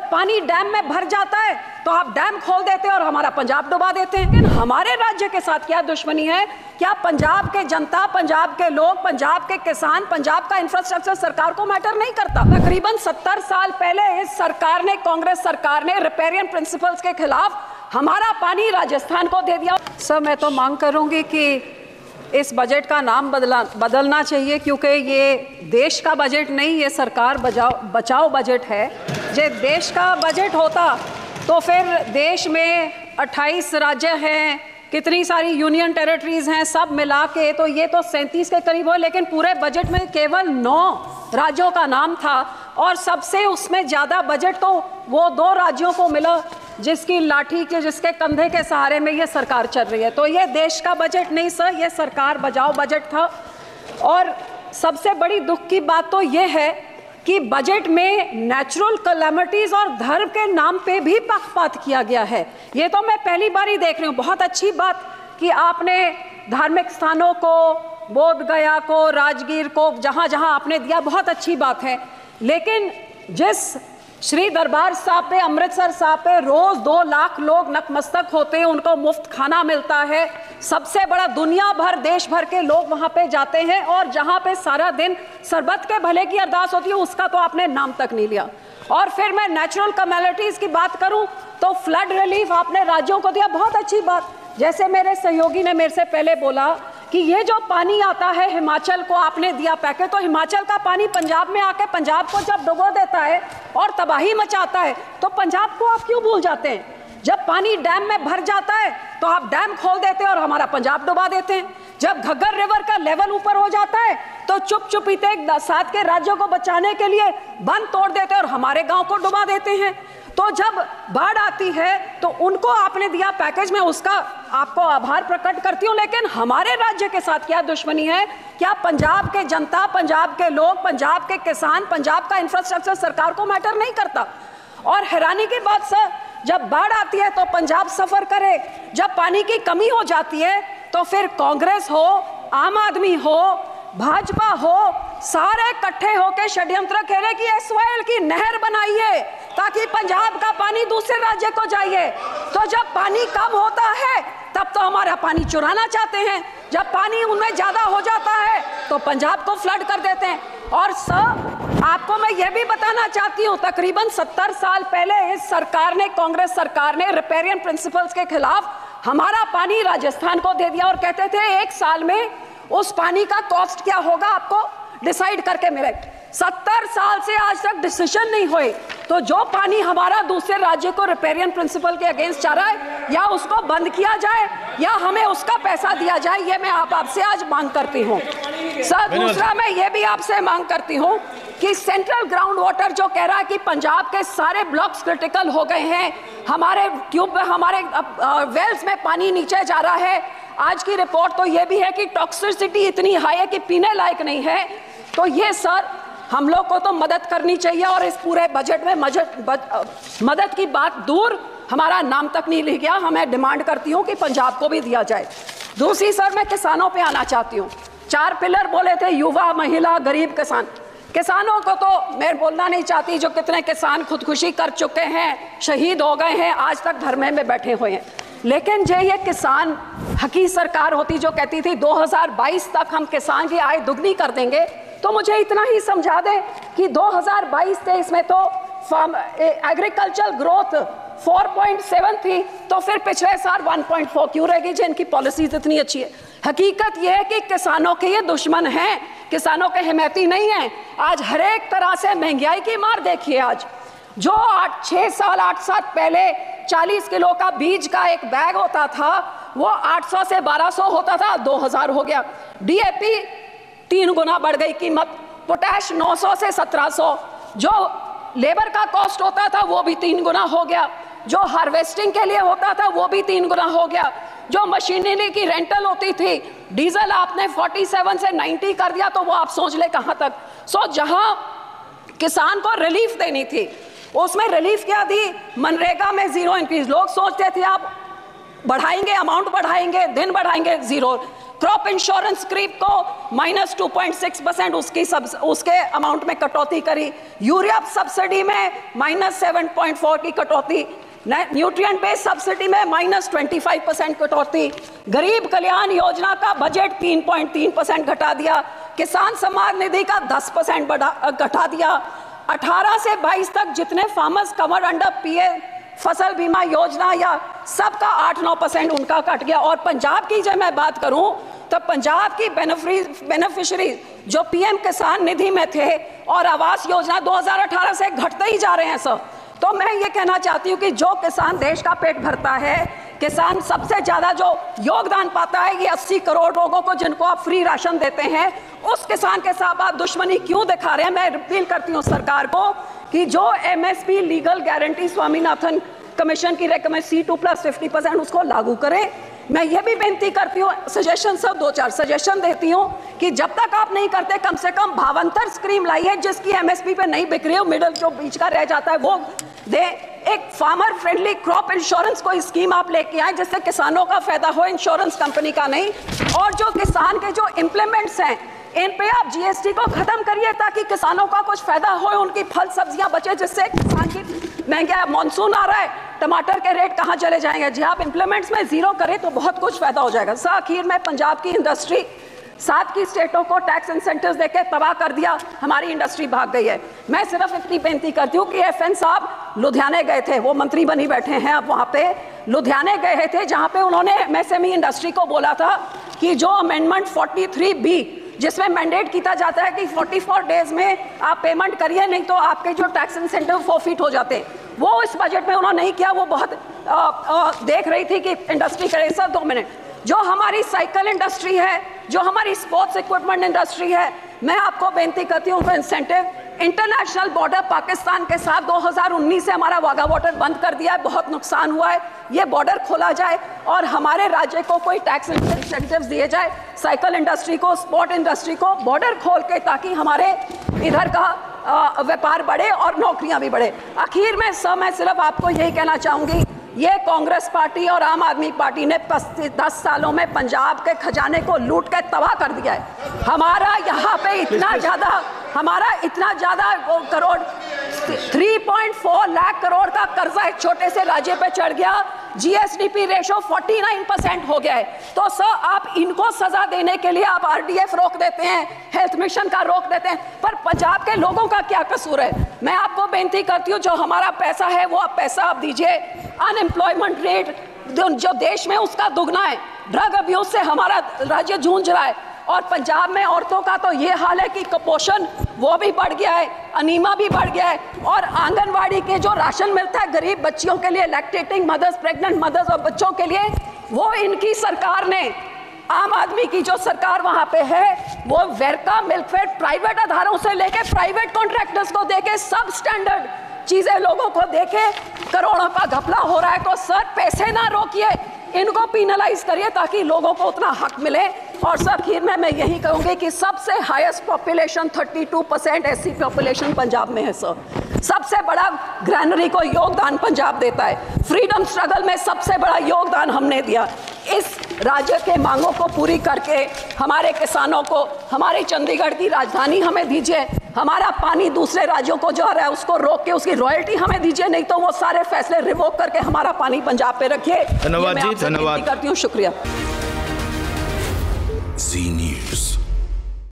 जब पानी डैम में भर जाता है तो आप डैम खोल देते हैं और हमारा पंजाब डुबा देते हैं। लेकिन हमारे राज्य के साथ क्या दुश्मनी है? क्या पंजाब के जनता, पंजाब के लोग, पंजाब के किसान, पंजाब का इंफ्रास्ट्रक्चर सरकार को मैटर नहीं करता? तकरीबन 70 साल पहले इस सरकार ने, कांग्रेस सरकार ने रिपेरियन प्रिंसिपल्स के खिलाफ हमारा पानी राजस्थान को दे दिया। सर, मैं तो मांग करूंगी कि इस बजट का नाम बदलना चाहिए, क्योंकि ये देश का बजट नहीं, ये सरकार बचाओ बजट है। जो देश का बजट होता तो फिर देश में 28 राज्य हैं, कितनी सारी यूनियन टेरिटरीज हैं, सब मिला के तो ये तो 37 के करीब हो। लेकिन पूरे बजट में केवल 9 राज्यों का नाम था और सबसे उसमें ज़्यादा बजट तो वो 2 राज्यों को मिला जिसकी लाठी के, जिसके कंधे के सहारे में ये सरकार चल रही है। तो ये देश का बजट नहीं सर, ये सरकार बचाओ बजट था। और सबसे बड़ी दुख की बात तो ये है कि बजट में नेचुरल कैलेमिटीज और धर्म के नाम पे भी पक्षपात किया गया है। ये तो मैं पहली बार ही देख रही हूँ। बहुत अच्छी बात कि आपने धार्मिक स्थानों को, बोध गया को, राजगीर को, जहाँ जहाँ आपने दिया, बहुत अच्छी बात है। लेकिन जिस श्री दरबार साहब पे, अमृतसर साहब पे रोज 2 लाख लोग नतमस्तक होते हैं, उनको मुफ्त खाना मिलता है, सबसे बड़ा दुनिया भर, देश भर के लोग वहां पे जाते हैं, और जहां पे सारा दिन सरबत के भले की अरदास होती है, उसका तो आपने नाम तक नहीं लिया। और फिर मैं नेचुरल कैलेमिटीज की बात करूं तो फ्लड रिलीफ आपने राज्यों को दिया, बहुत अच्छी बात। जैसे मेरे सहयोगी ने मेरे से पहले बोला कि ये जो पानी आता है हिमाचल को आपने दिया पैकेज, तो हिमाचल का पानी पंजाब में आके पंजाब को जब डुबो देता है और तबाही मचाता है तो पंजाब को आप क्यों भूल जाते हैं? जब पानी डैम में भर जाता है तो आप डैम खोल देते हैं और हमारा पंजाब डुबा देते हैं। जब घग्गर रिवर का लेवल ऊपर हो जाता है तो चुपचुपीते 7 के राज्यों को बचाने के लिए बंद तोड़ देते हैं और हमारे गांव को डुबा देते हैं। तो जब बाढ़ आती है तो उनको आपने दिया पैकेज, में उसका आपको आभार प्रकट करती हूँ। लेकिन हमारे राज्य के साथ क्या दुश्मनी है? क्या पंजाब के जनता, पंजाब के लोग, पंजाब के किसान, पंजाब का इंफ्रास्ट्रक्चर सरकार को मैटर नहीं करता? और हैरानी की बात सर, जब बाढ़ आती है तो पंजाब सफर करे, जब पानी की कमी हो जाती है तो फिर कांग्रेस हो, आम आदमी हो, भाजपा हो, सारे इकट्ठे होकर षड्यंत्र खेले कि एसवाईएल की नहर बनाइए ताकि पंजाब का पानी दूसरे राज्य को जाइए। तो जब पानी कम होता है तब तो हमारा पानी चुराना चाहते हैं, जब पानी उनमें ज्यादा हो जाता है तो पंजाब को फ्लड कर देते हैं। और सर, आपको मैं ये भी बताना चाहती हूँ, तकरीबन 70 साल पहले इस सरकार ने, कांग्रेस सरकार ने रिपेरियन प्रिंसिपल्स के खिलाफ हमारा पानी राजस्थान को दे दिया और कहते थे 1 साल में उस पानी का कॉस्ट क्या होगा आपको डिसाइड करके मिले। 70 साल से आज तक डिसीजन नहीं हुए। तो जो पानी हमारा दूसरे राज्य को रिपेरियन प्रिंसिपल के अगेंस्ट जा रहा है, या उसको बंद किया जाए या हमें उसका पैसा दिया जाए, ये मैं आपसे आज मांग करती हूँ। सर, दूसरा मैं ये भी आपसे मांग करती हूँ कि सेंट्रल ग्राउंड वाटर जो कह रहा है कि पंजाब के सारे ब्लॉक्स क्रिटिकल हो गए हैं, हमारे ट्यूब में, हमारे वेल्स में पानी नीचे जा रहा है। आज की रिपोर्ट तो ये भी है कि टॉक्सिसिटी इतनी हाई है कि पीने लायक नहीं है। तो ये सर, हम लोग को तो मदद करनी चाहिए और इस पूरे बजट में मदद की बात दूर, हमारा नाम तक नहीं लिख गया। हमें डिमांड करती हूँ कि पंजाब को भी दिया जाए। दूसरी सर, मैं किसानों पे आना चाहती हूँ। 4 पिलर बोले थे, युवा, महिला, गरीब, किसान। किसानों को तो मैं बोलना नहीं चाहती, जो कितने किसान खुदकुशी कर चुके हैं, शहीद हो गए हैं, आज तक धरने में बैठे हुए हैं। लेकिन जो ये किसान हकी सरकार होती जो कहती थी 2022 तक हम किसान की आय दुगनी कर देंगे, तो मुझे इतना ही समझा दें कि 2022-23 में तो एग्रीकल्चर ग्रोथ 4.7 थी, तो फिर पिछले साल 1.4 क्यों रहेगी जिनकी पॉलिसीज इतनी अच्छी है? हकीकत यह है कि किसानों के ये दुश्मन हैं, किसानों के हिमैती नहीं हैं। आज हर एक तरह से महंगाई की मार देखिए। आज जो 8 साल पहले 40 किलो का बीज का एक बैग होता था, वो 800 से 1200 होता था, 2000 हो गया। डीएपी 3 गुना बढ़ गई कीमत, पोटैश 900 से 1700, जो लेबर का कॉस्ट होता था वो भी 3 गुना हो गया, जो हार्वेस्टिंग के लिए होता था वो भी 3 गुना हो गया, जो मशीनरी की रेंटल होती थी, डीजल आपने 47 से 90 कर दिया, तो वो आप सोच ले कहां तक। सो जहां किसान को रिलीफ देनी थी, उसमें रिलीफ क्या दी? मनरेगा में 0 इंक्रीज। लोग सोचते थे आप बढ़ाएंगे, अमाउंट बढ़ाएंगे, दिन बढ़ाएंगे, 0। क्रॉप इंश्योरेंस क्रीप को -2.6% उसके अमाउंट में कटौती करी, यूरिया सब्सिडी में -7.4 की कटौती, न्यूट्रिएंट बेस्ड सब्सिडी में -25% कटौती, गरीब कल्याण योजना का बजट 3.3% घटा दिया, किसान सम्मान निधि का 10% घटा दिया, 18 से 22 तक जितने फार्मर्स कवर अंडर पीएम फसल बीमा योजना या सबका 8-9% उनका कट गया। और पंजाब की जब मैं बात करूं तो पंजाब की बेनिफिशियरी जो पीएम किसान निधि में थे और आवास योजना 2018 से घटते ही जा रहे हैं सर। तो मैं ये कहना चाहती हूँ कि जो किसान देश का पेट भरता है, किसान सबसे ज्यादा जो योगदान पाता है, ये 80 करोड़ लोगों को जिनको आप फ्री राशन देते हैं, उस किसान के साथ आप दुश्मनी क्यों दिखा रहे हैं। मैं अपील करती हूँ सरकार को कि जो MSP legal guarantee Swaminathan commission की रेकमेंड C2+50% उसको लागू करें। मैं ये भी बेनती करती हूँ, सजेशन सब 2-4 सजेशन देती हूँ कि जब तक आप नहीं करते कम से कम भावांतर स्कीम लाइए जिसकी एमएसपी पे नहीं बिक रही हो, मिडल जो बीच का रह जाता है वो दे। एक फार्मर फ्रेंडली क्रॉप इंश्योरेंस कोई स्कीम आप लेके आए जिससे किसानों का फायदा हो, इंश्योरेंस कंपनी का नहीं। और जो किसान के जो इम्प्लीमेंट्स हैं इन पे आप जीएसटी को खत्म करिए ताकि किसानों का कुछ फायदा हो, उनकी फल सब्जियां बचे, जिससे किसान की महंगा मानसून आ रहा है, टमाटर के रेट कहाँ चले जाएंगे। जी आप इम्प्लीमेंट्स में जीरो करें तो बहुत कुछ फायदा हो जाएगा। सर आखिर में पंजाब की इंडस्ट्री 7 की स्टेटों को टैक्स इंसेंटिव्स देके तबाह कर दिया, हमारी इंडस्ट्री भाग गई है। मैं सिर्फ इतनी बेनती करती हूँ कि FN साहब लुधियाने गए थे, वो मंत्री बनी बैठे हैं अब वहाँ पे, लुधियाने गए थे जहाँ पे उन्होंने MSME इंडस्ट्री को बोला था कि जो अमेंडमेंट 43B जिसमें मैंडेट किया जाता है कि 44 डेज में आप पेमेंट करिए, नहीं तो आपके जो टैक्स इंसेंटिव फोरफिट हो जाते हैं, वो इस बजट में उन्होंने नहीं किया। वो बहुत देख रही थी कि इंडस्ट्री करे। सर 2 मिनट, जो हमारी साइकिल इंडस्ट्री है, जो हमारी स्पोर्ट्स इक्विपमेंट इंडस्ट्री है, मैं आपको बेनती करती हूँ इंसेंटिव इंटरनेशनल बॉर्डर पाकिस्तान के साथ 2019 से हमारा वाघा बॉर्डर बंद कर दिया है, बहुत नुकसान हुआ है, ये बॉर्डर खोला जाए और हमारे राज्य को कोई टैक्स इंसेंटिव्स दिए जाए, साइकिल इंडस्ट्री को, स्पोर्ट इंडस्ट्री को बॉर्डर खोल के, ताकि हमारे इधर का व्यापार बढ़े और नौकरियां भी बढ़े। आखिर में सर मैं सिर्फ आपको यही कहना चाहूंगी, ये कांग्रेस पार्टी और आम आदमी पार्टी ने 10 सालों में पंजाब के खजाने को लूट के तबाह कर दिया है। हमारा यहाँ पे इतना ज्यादा करोड़ 3.4 लाख करोड़ का कर्जा एक छोटे से राज्य पे चढ़ गया, GSDP रेशो 49% हो गया है। तो सर आप इनको सजा देने के लिए आप RDF रोक देते हैं, हेल्थ मिशन का रोक देते हैं, पर पंजाब के लोगों का क्या कसूर है। मैं आपको बेनती करती हूँ जो हमारा पैसा है वो पैसा आप दीजिए। अनएम्प्लॉयमेंट रेट जो देश में उसका दुगना है, ड्रग अब्यूज से हमारा राज्य जूझ रहा है, और पंजाब में औरतों का तो ये हाल है कि कुपोषण वो भी बढ़ गया है, अनीमा भी बढ़ गया है, और आंगनवाड़ी के जो राशन मिलता है गरीब बच्चियों के लिए, लैक्टेटिंग मदर्स, प्रेग्नेंट मदर्स और बच्चों के लिए, वो इनकी सरकार ने, आम आदमी की जो सरकार वहां पे है, वो वेरका मिल्कफेड प्राइवेट आधारों से लेके प्राइवेट कॉन्ट्रैक्टर्स को देके सब स्टैंडर्ड चीजें लोगों को देके करोड़ों का घपला हो रहा है। तो सर पैसे ना रोकिए, इनको पिनलाइज करिए ताकि लोगों को उतना हक मिले। और सर आखिर में मैं यही कहूंगी कि सबसे highest population 32% SC population Punjab में है सर। सबसे बड़ा ग्रैनरी को योगदान पंजाब देता है, फ्रीडम स्ट्रगल में सबसे बड़ा योगदान हमने दिया। इस राज्य के मांगों को पूरी करके हमारे किसानों को हमारी चंडीगढ़ की राजधानी हमें दीजिए, हमारा पानी दूसरे राज्यों को जा रहा है उसको रोक के उसकी रॉयल्टी हमें दीजिए, नहीं तो वो सारे फैसले रिवोक करके हमारा पानी पंजाब पे रखिए। धन्यवाद जी, धन्यवाद करती हूँ, शुक्रिया।